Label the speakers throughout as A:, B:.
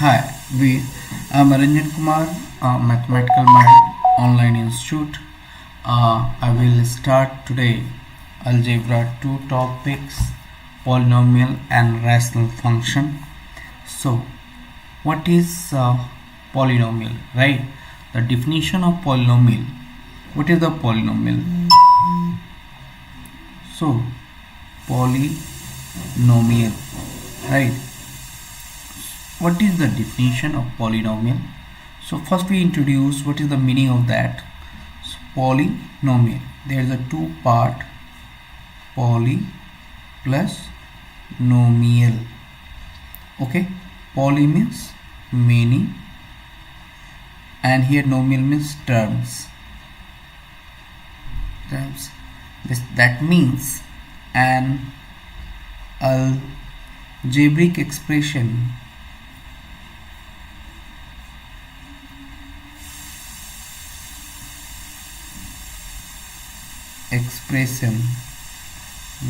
A: Hi, I'm Ranjan Kumar, Mathematical Mind Online Institute. I will start today Algebra 2 topics, polynomial and rational function. So, what is polynomial, right? The definition of polynomial. What is the polynomial? So, polynomial, right? What is the definition of polynomial? So first we introduce what is the meaning of that. So polynomial, there is a two part, poly plus nomial. Okay, poly means many and here nomial means terms. That means an algebraic expression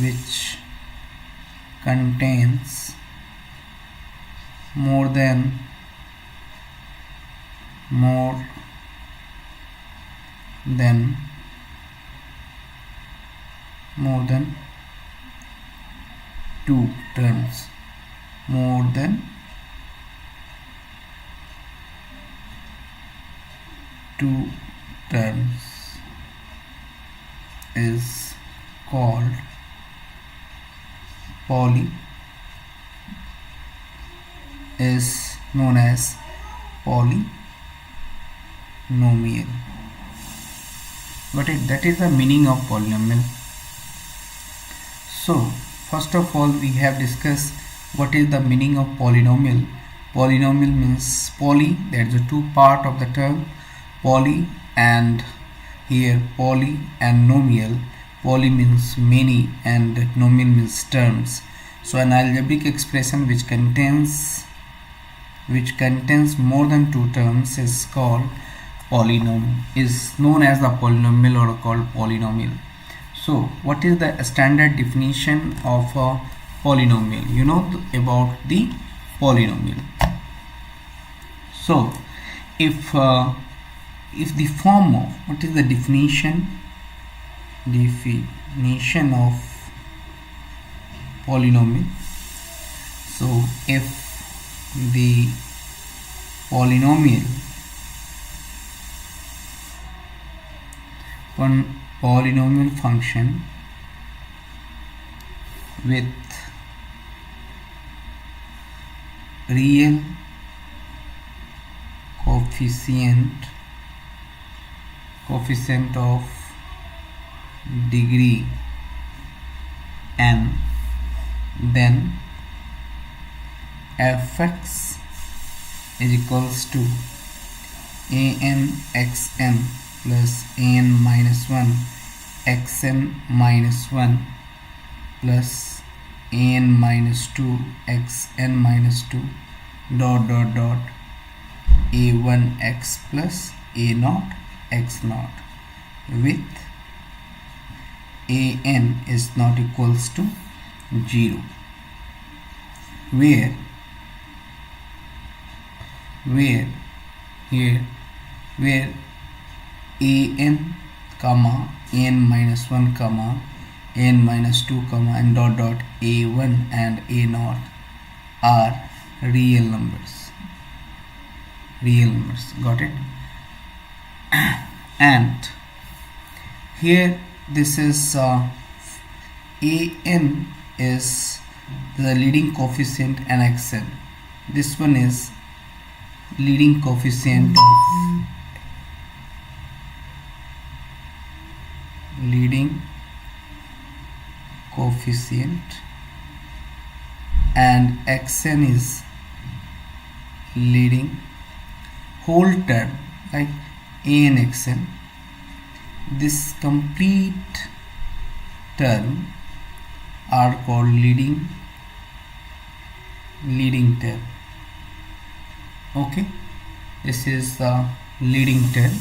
A: which contains more than two terms, more than two terms is called is known as polynomial. Got it? That is the meaning of polynomial. So first of all we have discussed what is the meaning of polynomial. Polynomial means poly, that is the two part of the term poly, and here poly and nomial. Poly means many and nomial means terms. So an algebraic expression which contains more than two terms is called is known as the polynomial or called polynomial. So what is the standard definition of a polynomial? You know about the polynomial. So if the form of, what is the definition of polynomial? So if the polynomial function with real coefficient of degree n, then fx is equals to an xn plus an minus 1 xn minus 1 plus an minus 2 xn minus 2 dot a1x plus a0 x0 with an is not equals to 0, where an comma n minus 1 comma n minus 2 comma and dot a1 and a0 are real numbers. Got it? And here this is an is the leading coefficient and xn. This one is leading coefficient and xn is leading whole term, like an xn. This complete term are called leading term. Okay, this is the leading term.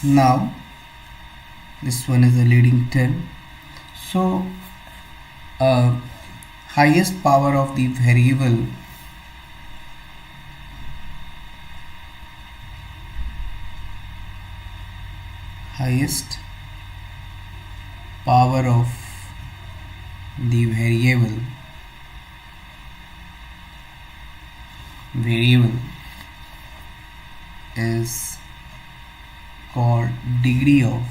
A: Now this one is a leading term. So highest power of the variable highest power of the variable is called degree of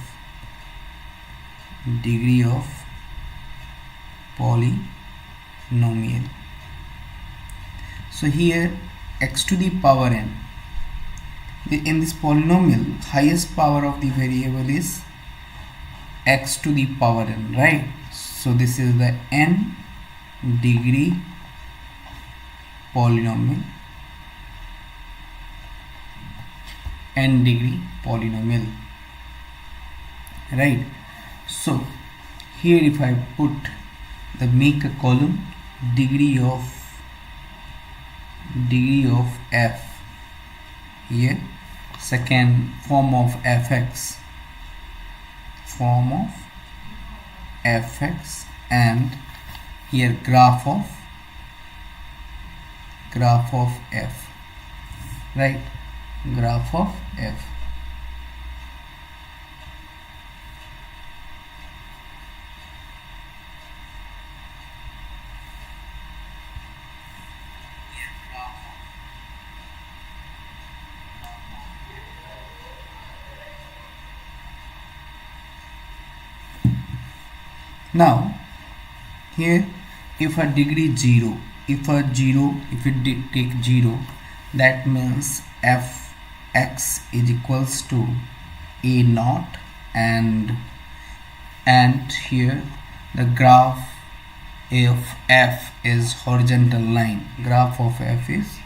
A: polynomial. So here x to the power n, in this polynomial highest power of the variable is x to the power n, right? So this is the n degree polynomial, right? So here if I put the make a column degree of f, here second form of fx, and here graph of f, right? Graph of f. Now here if a degree 0, if it take 0, that means fx is equals to a naught, and here the graph of f is horizontal line. Graph of f is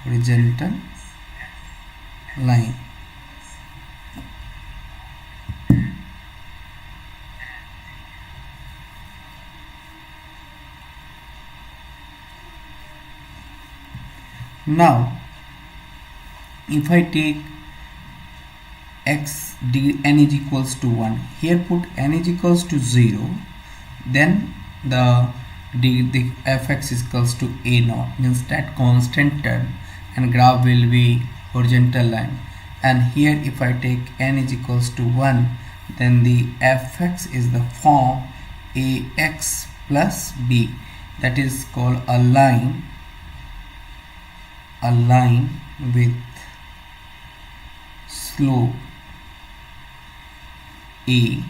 A: horizontal line. Now if I take x degree n is equals to 1, here put n is equals to 0, then the fx is equals to a naught, means that constant term, and graph will be horizontal line. And here if I take n is equals to 1, then the fx is the form ax plus b, that is called a line with slope a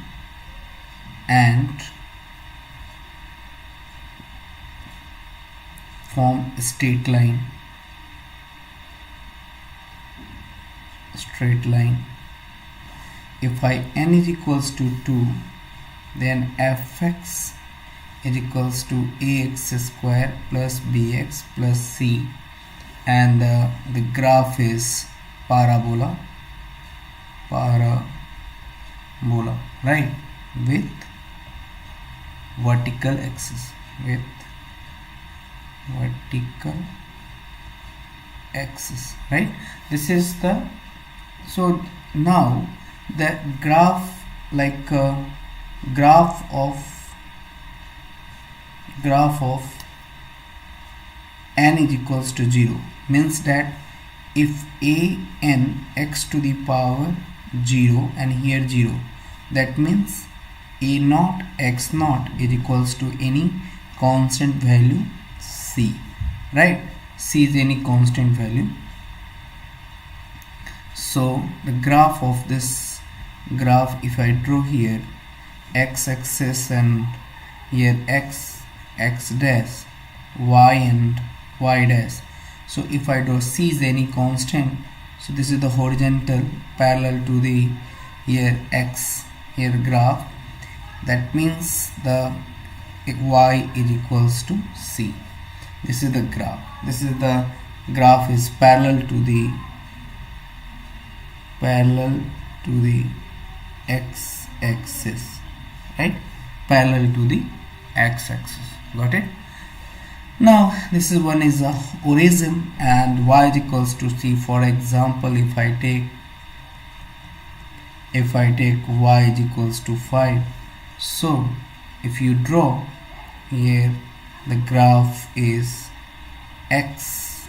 A: and form straight line. If n is equals to 2, then fx is equals to ax square plus bx plus c, and the graph is parabola, right, with vertical axis, right? This is the, so now the graph, like graph of n is equals to 0, means that if n x to the power 0 and here 0, that means a naught x naught is equals to any constant value c, right? C is any constant value. So the graph of this graph, if I draw here x axis and here x dash, y and y dash. So if I draw c is any constant, so this is the horizontal parallel to the here x, here graph, that means the y is equals to c. This is the graph. This is the graph is parallel to the x axis, right? Parallel to the x axis. Got it? Now this is one is a origin and y is equals to c. For example, if I take y is equals to 5, so if you draw here, the graph is x,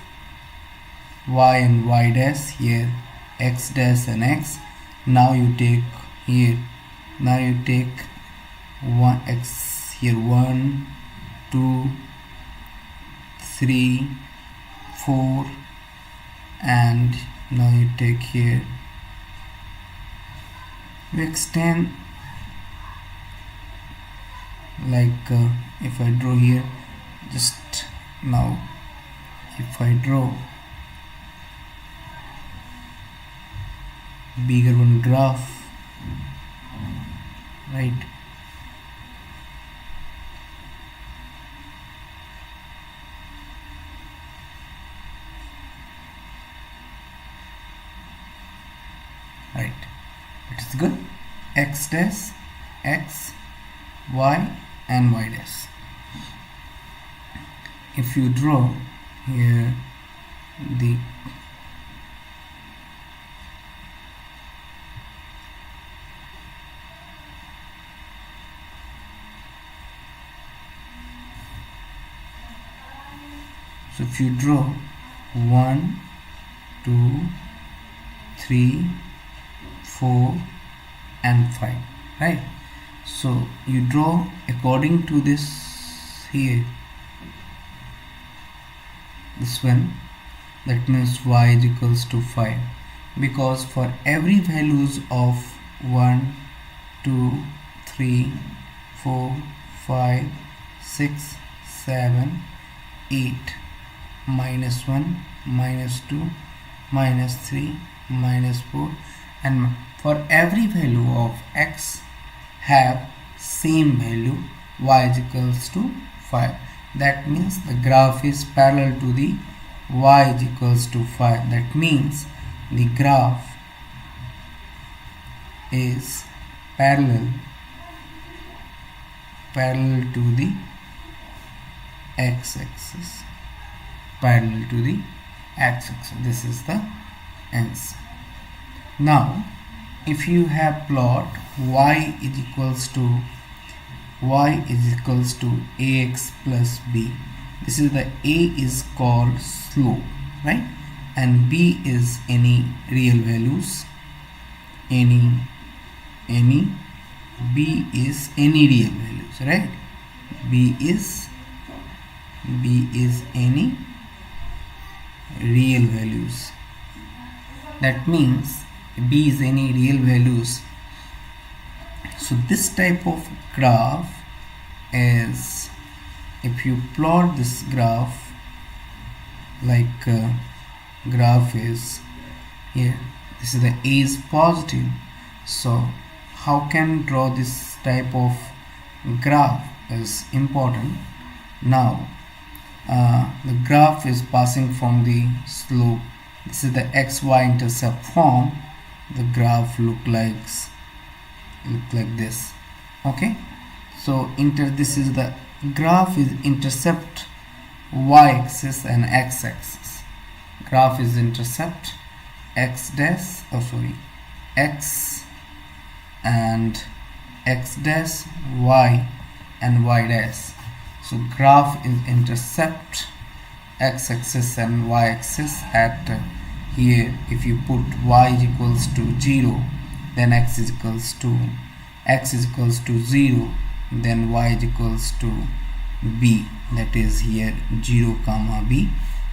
A: y and y dash, here x dash and x. Now you take here, now you take 1 x here, 1 2 3 4, and now you take here, you extend like if I draw here, just now if I draw bigger one graph, right, right, it is good, x dash, x, y and y dash. If you draw here the so if you draw 1 2 3 4 and 5, right, so you draw according to this here, this one, that means y is equals to 5, because for every values of 1 2 3 4 5 6 7 8 minus 1 minus 2 minus 3 minus 4, and for every value of x have same value, y is equals to 5. That means the graph is parallel to the y is equals to 5. That means the graph is parallel to the x-axis, parallel to the x-axis. This is the answer. Now if you have plot y is equals to ax plus b, this is the a is called slope, right, and b is any real values, any b is any real values, right, b is any real values. That means b is any real values. So this type of graph is, if you plot this graph like graph is here, this is the a is positive, so how can draw this type of graph is important. Now the graph is passing from the slope, this is the xy intercept form, the graph look like this, okay, so this is the graph is intercept y-axis and x-axis, graph is intercept x dash, x and x dash, y and y dash. So graph is intercept x-axis and y-axis at here. If you put y is equals to 0, then x is equals to 0, then y is equals to b, that is here 0 comma b,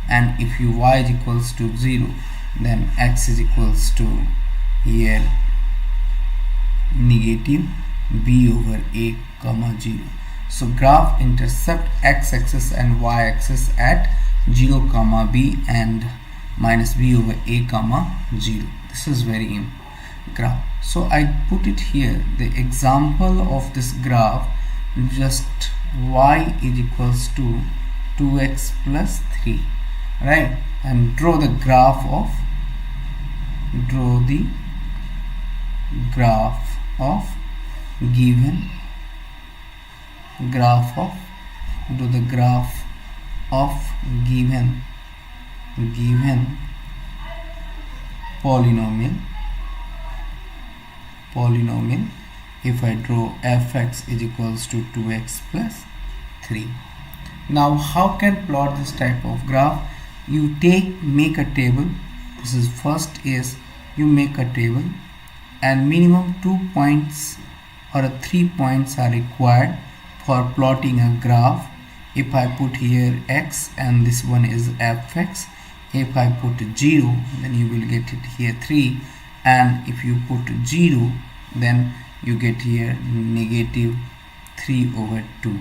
A: and if you y is equals to 0, then x is equals to here negative b over a comma 0. So graph intercept x-axis and y-axis at 0 comma b and minus b over a comma 0. This is very important graph. So I put it here, the example of this graph, just y is equals to 2x plus 3, right, and draw the graph of given graph of given polynomial if I draw fx is equals to 2x plus 3. Now how can plot this type of graph? You make a table. This is first is you make a table, and minimum 2 points or 3 points are required for plotting a graph. If I put here x and this one is fx, if I put 0 then you will get it here 3, and if you put 0 then you get here negative 3/2,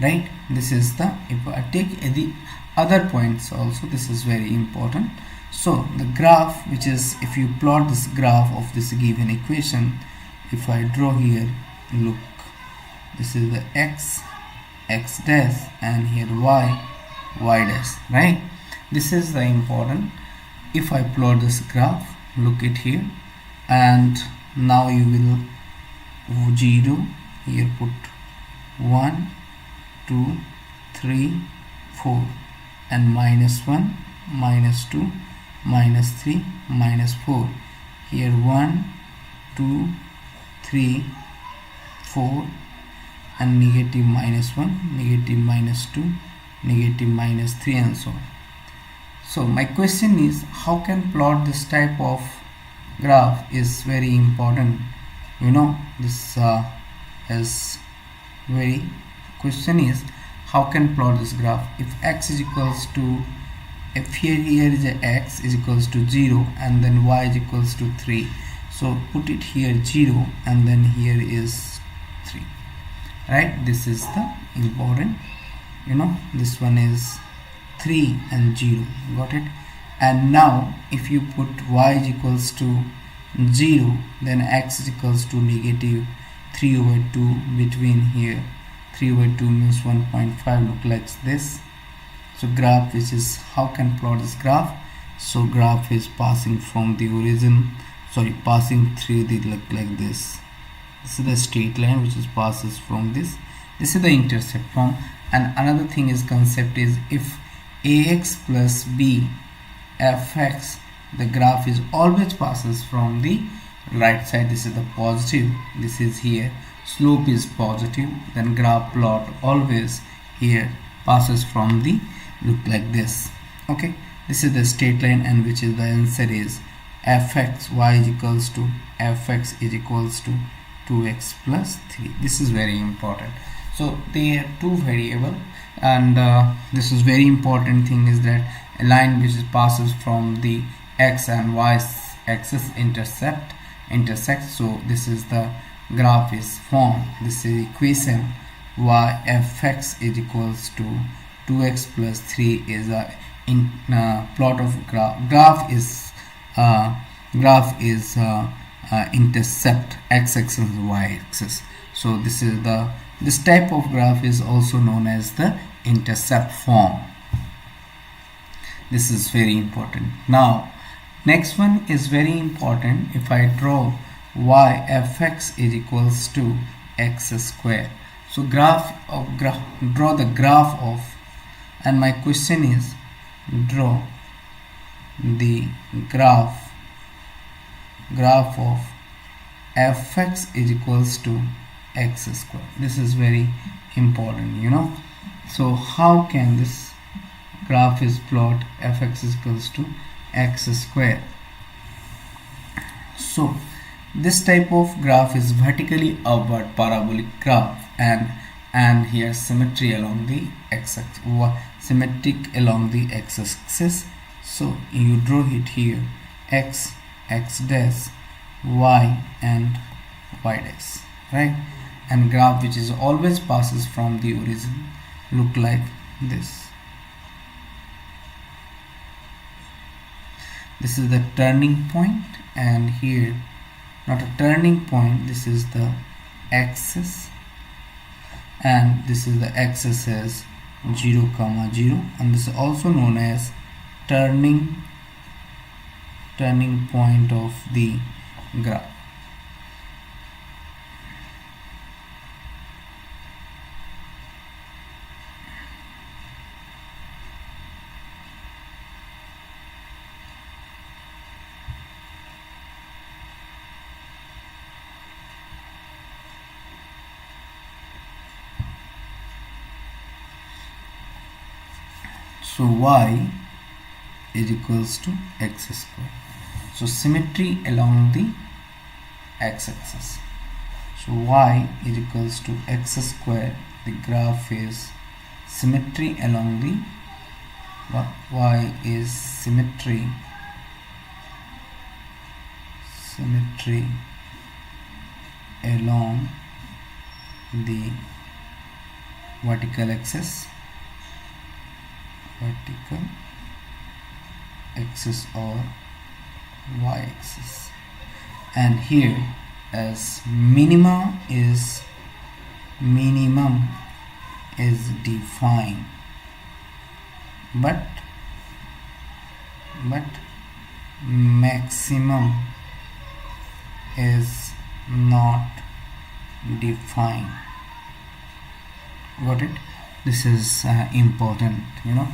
A: right? This is the, if I take the other points also, this is very important. So the graph, which is, if you plot this graph of this given equation, if I draw here, look, this is the x dash, and here y dash, right? This is the important. If I plot this graph, look it here, and now you will 0 here, put 1 2 3 4, and -1 -2 -3 -4, here 1 2 3 4, and negative -1 negative -2 negative -3, and so on. So my question is, how can plot this type of graph is very important. This is very, question is how can plot this graph if x is equals to, if here is a x is equals to 0 and then y is equals to 3, so put it here 0 and then here is 3, right? This is the important, this one is 3 and 0, got it? And now if you put y is equals to 0, then x is equals to negative 3/2, between here 3/2 means 1.5, look like this. So graph, which is, how can plot this graph? So graph is passing from the origin, passing through the, look like this. This is the straight line which is passes from this is the intercept from. And another thing is, concept is, if ax plus b fx, the graph is always passes from the right side. This is the positive, this is here, slope is positive, then graph plot always here passes from the, look like this. Okay, this is the straight line, and which is the answer is fx y is equals to fx is equals to 2x plus 3. This is very important. So they are two variable, and this is very important thing is that a line which passes from the x and y axis intersect. So this is the graph is formed. This is equation y fx is equals to 2x plus 3 is a plot of graph is intercept x axis and y axis. So this type of graph is also known as the intercept form. This is very important. Now next one is very important. If I draw y fx is equals to x square, so draw the graph of, and my question is, draw the graph of fx is equals to x square. This is very important, So how can this graph is plot fx is equals to x square? So this type of graph is vertically upward parabolic graph, and here symmetry along the x-axis, symmetric along the x-axis. So you draw it here, x dash, y and y dash, right? And graph which is always passes from the origin, look like this. This is the turning point, and here not a turning point, this is the axis, and this is the axis as 0, 0, and this is also known as turning point of the graph. So y is equals to x square. So symmetry along the x-axis. So y is equals to x square. The graph is symmetry along the y is symmetry along the vertical axis or y-axis, and here as minimum is defined, but maximum is not defined. Got it? This is important, you know.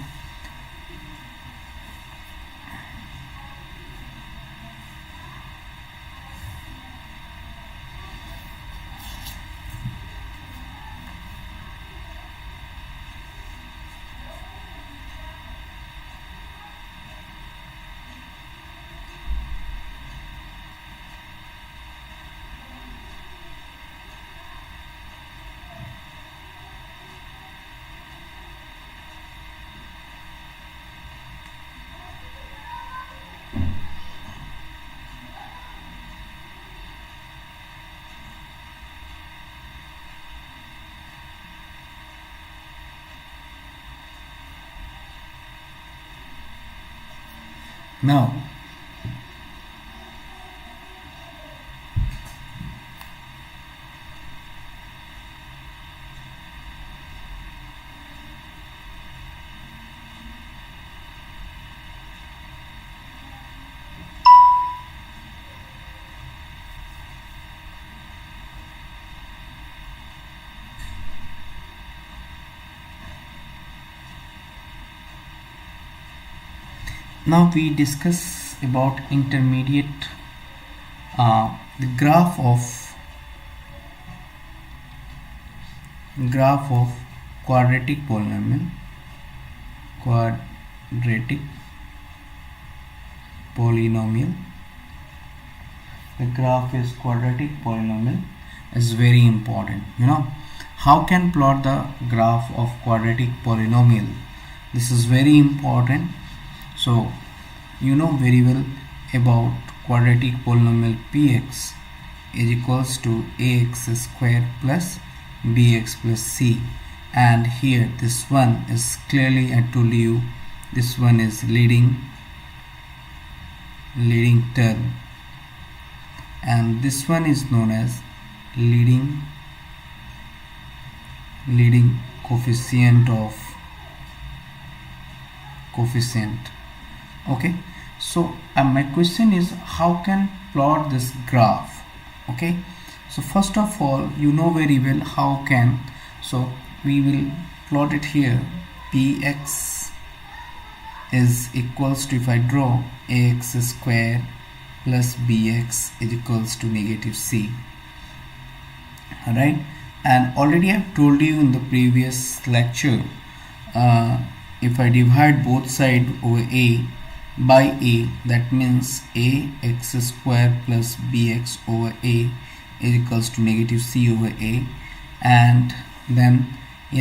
A: Now we discuss about intermediate the graph of quadratic polynomial. The graph is quadratic polynomial is very important, you know. How can plot the graph of quadratic polynomial? This is very important. So you know very well about quadratic polynomial px is equals to ax square plus bx plus c, and here this one is clearly, I told you, this one is leading term, and this one is known as leading coefficient. Okay, so my question is, how can plot this graph? Okay, so first of all, you know very well how can. So we will plot it here. Px is equals to, if I draw, ax square plus bx is equals to negative c. Alright, and already I've told you in the previous lecture, if I divide both sides over a by a, that means ax square plus bx over a is equals to negative c over a, and then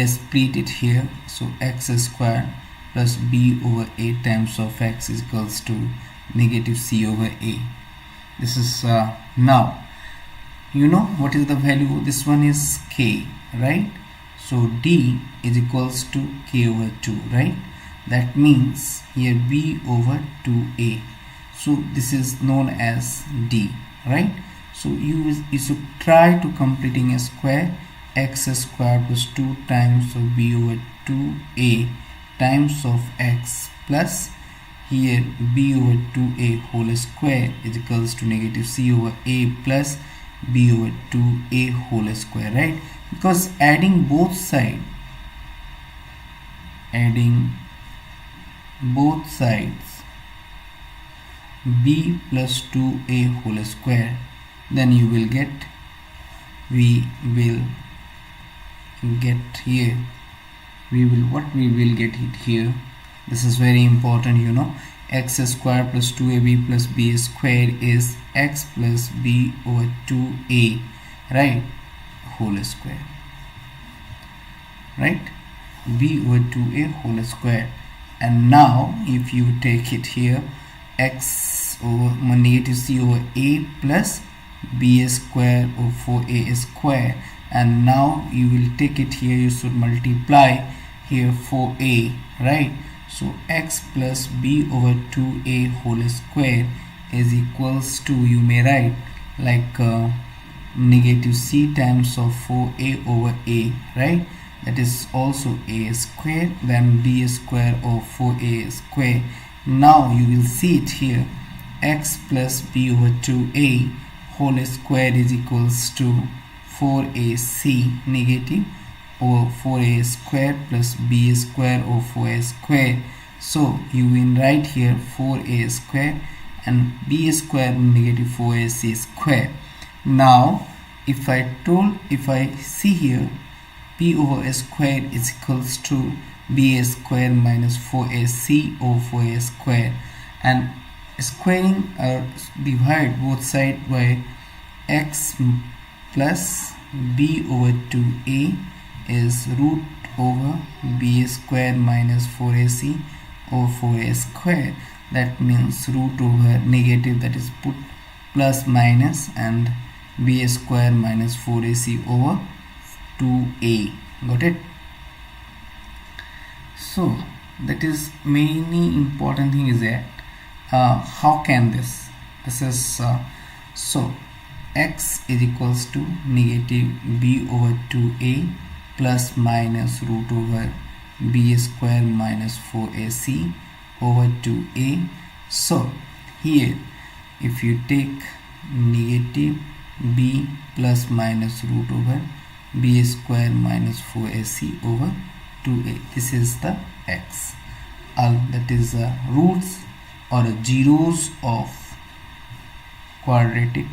A: split it here. So x square plus b over a times of x is equals to negative c over a. This is now you know what is the value. This one is k, right? So d is equals to k over 2, right? That means here b over 2a. So this is known as d, right? So you should try to completing a square. X square plus 2 times of b over 2a times of x plus here b over 2a whole square is equals to negative c over a plus b over 2a whole square, right? Because adding both sides b plus 2a whole square, then you will get, what we will get it here, This is very important, you know. X square plus 2ab plus b square is x plus b over 2a, right, whole square, right, b over 2a whole square. And now if you take it here, x over negative c over a plus b square over 4a square, and now you will take it here, you should multiply here 4a, right. So x plus b over 2a whole square is equals to, you may write like negative c times of 4a over a, right, that is also a square, then b square over 4a square. Now you will see it here, x plus b over 2a whole square is equals to 4ac negative over 4a square plus b square over 4a square. So you will write here 4a square and b square negative 4ac square. Now if I see here, b over a square is equals to b square minus 4ac over 4a square, and squaring or divide both sides by x plus b over 2a is root over b square minus 4ac over 4a square. That means root over negative, that is put plus minus, and b square minus 4ac over 2a. Got it? So that is many important thing is that how can this is so x is equals to negative b over 2a plus minus root over b square minus 4ac over 2a. So here if you take negative b plus minus root over b square minus 4ac over 2a, this is the x, that is roots or zeros of quadratic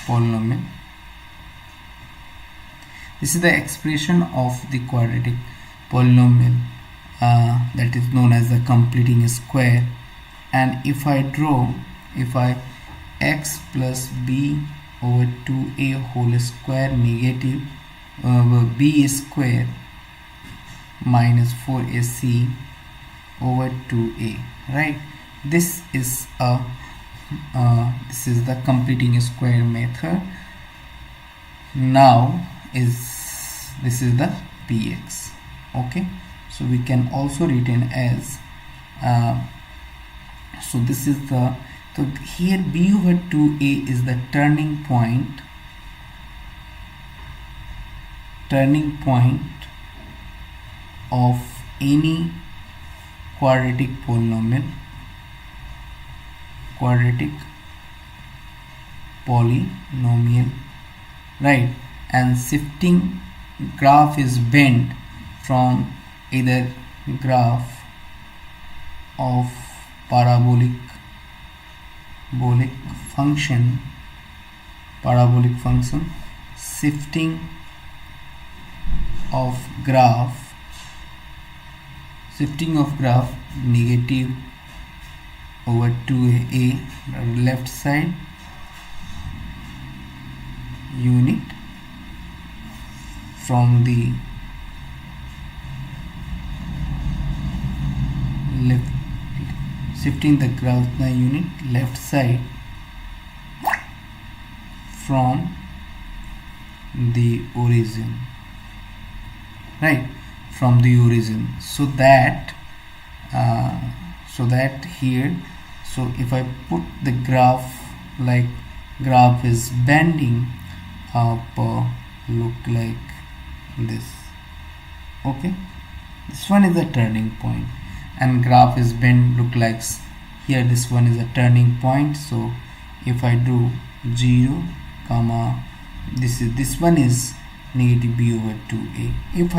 A: polynomial. This is the expression of the quadratic polynomial that is known as the completing square. And if I draw, x plus b over 2a whole square negative b square minus 4ac over 2a, right, this is the completing square method. Now this is the px. Okay, so we can also written as so this is the, so here b over 2a is the turning point of any quadratic polynomial, right, and shifting graph is bent from either graph of parabolic function, shifting of graph negative over 2a left side unit from the left, shifting the graph unit left side from the origin, right, from the origin, so that here, so if I put the graph like graph is bending up, look like this. Okay, this one is a turning point, and graph is bent look like here, this one is a turning point. So if I do 0 comma this one is negative b over 2a. If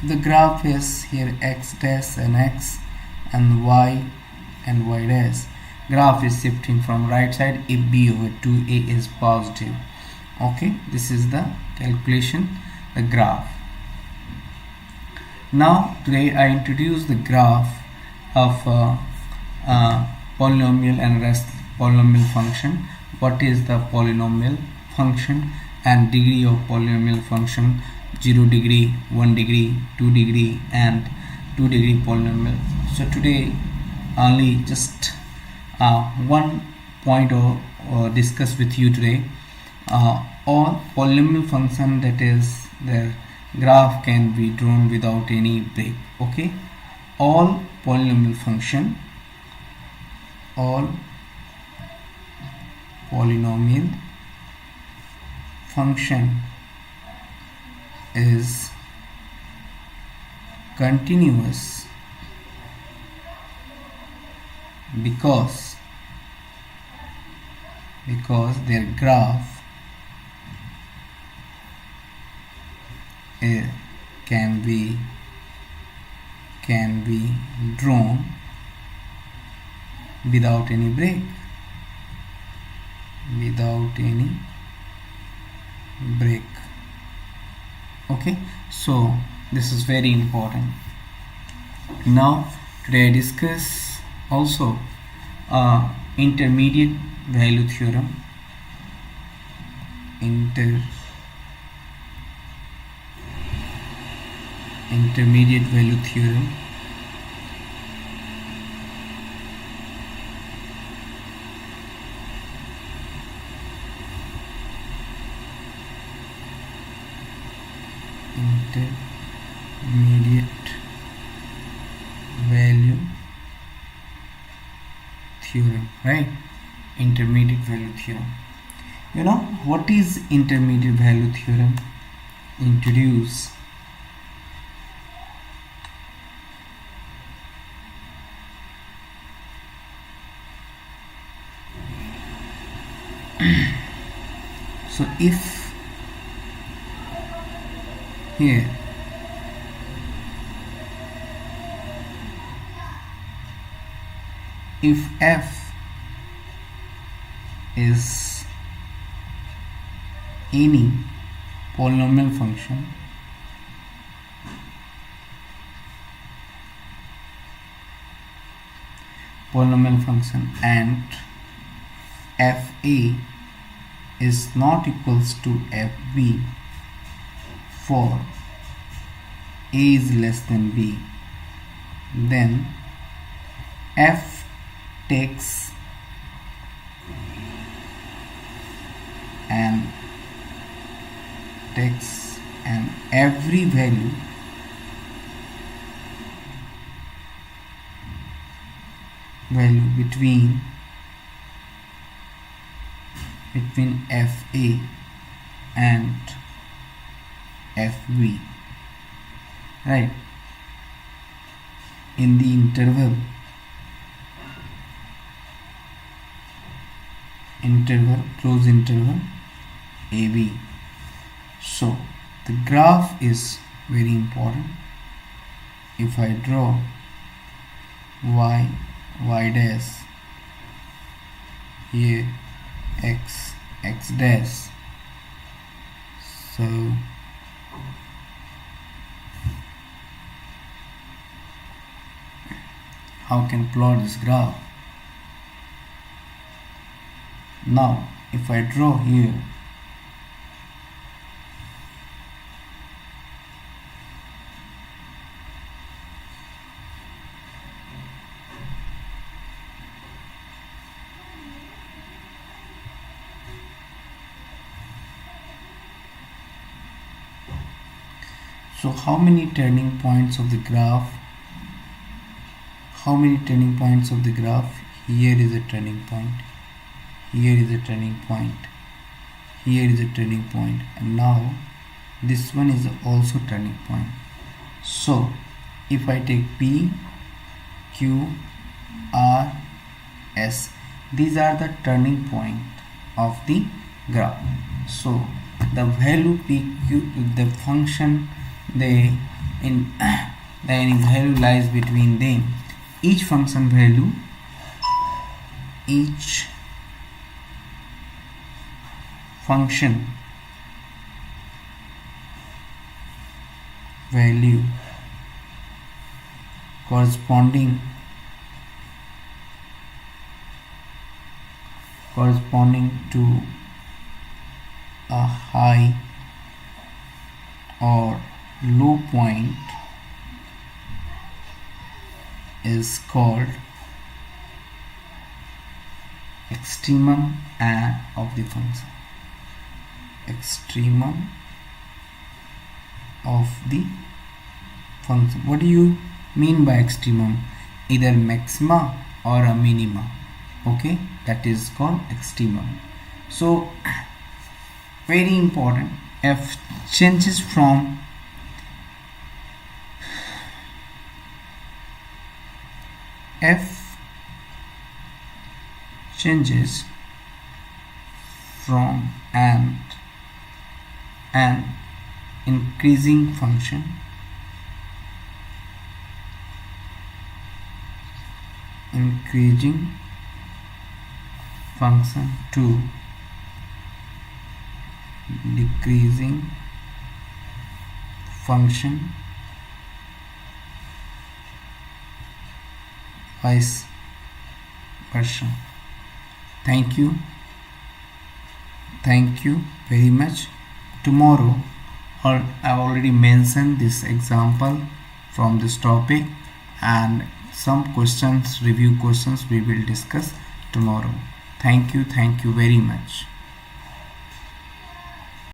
A: the graph is here x dash and x and y dash, graph is shifting from right side if b over 2a is positive. Okay, this is the calculation, the graph. Now today I introduce the graph of polynomial and rest polynomial function. What is the polynomial function and degree of polynomial function: 0 degree, 1 degree, 2 degree and 2 degree polynomial. So today only just one point or discuss with you today. All polynomial function, that is their graph, can be drawn without any break. Okay, all polynomial function, all polynomial function is continuous because their graph can be drawn without any break, okay. So this is very important. Now today I discuss also intermediate value theorem. Intermediate value theorem. Intermediate value theorem, right? Intermediate value theorem. You know what is intermediate value theorem? Introduce so if here if f is any polynomial function, and fa is not equals to fb for a is less than b, then f takes and every value between fa and fb, right, in the close interval ab. So the graph is very important. If I draw y dash, here x dash, so how can plot this graph? Now if I draw here so how many turning points of the graph? Here is a turning point, here is a turning point, here is a turning point, and now this one is also turning point. So if I take P, Q, R, S, these are the turning point of the graph. So the value P, Q, the function, the value lies between them. Each function value, each function value corresponding to a high or low point is called extremum of the function. Extremum of the function. What do you mean by extremum? Either maxima or a minima. Okay, that is called extremum. So very important, f changes from an increasing function to decreasing function, vice versa. Thank you very much. Tomorrow, or I've already mentioned this example from this topic, and some questions, review questions we will discuss tomorrow. Thank you very much.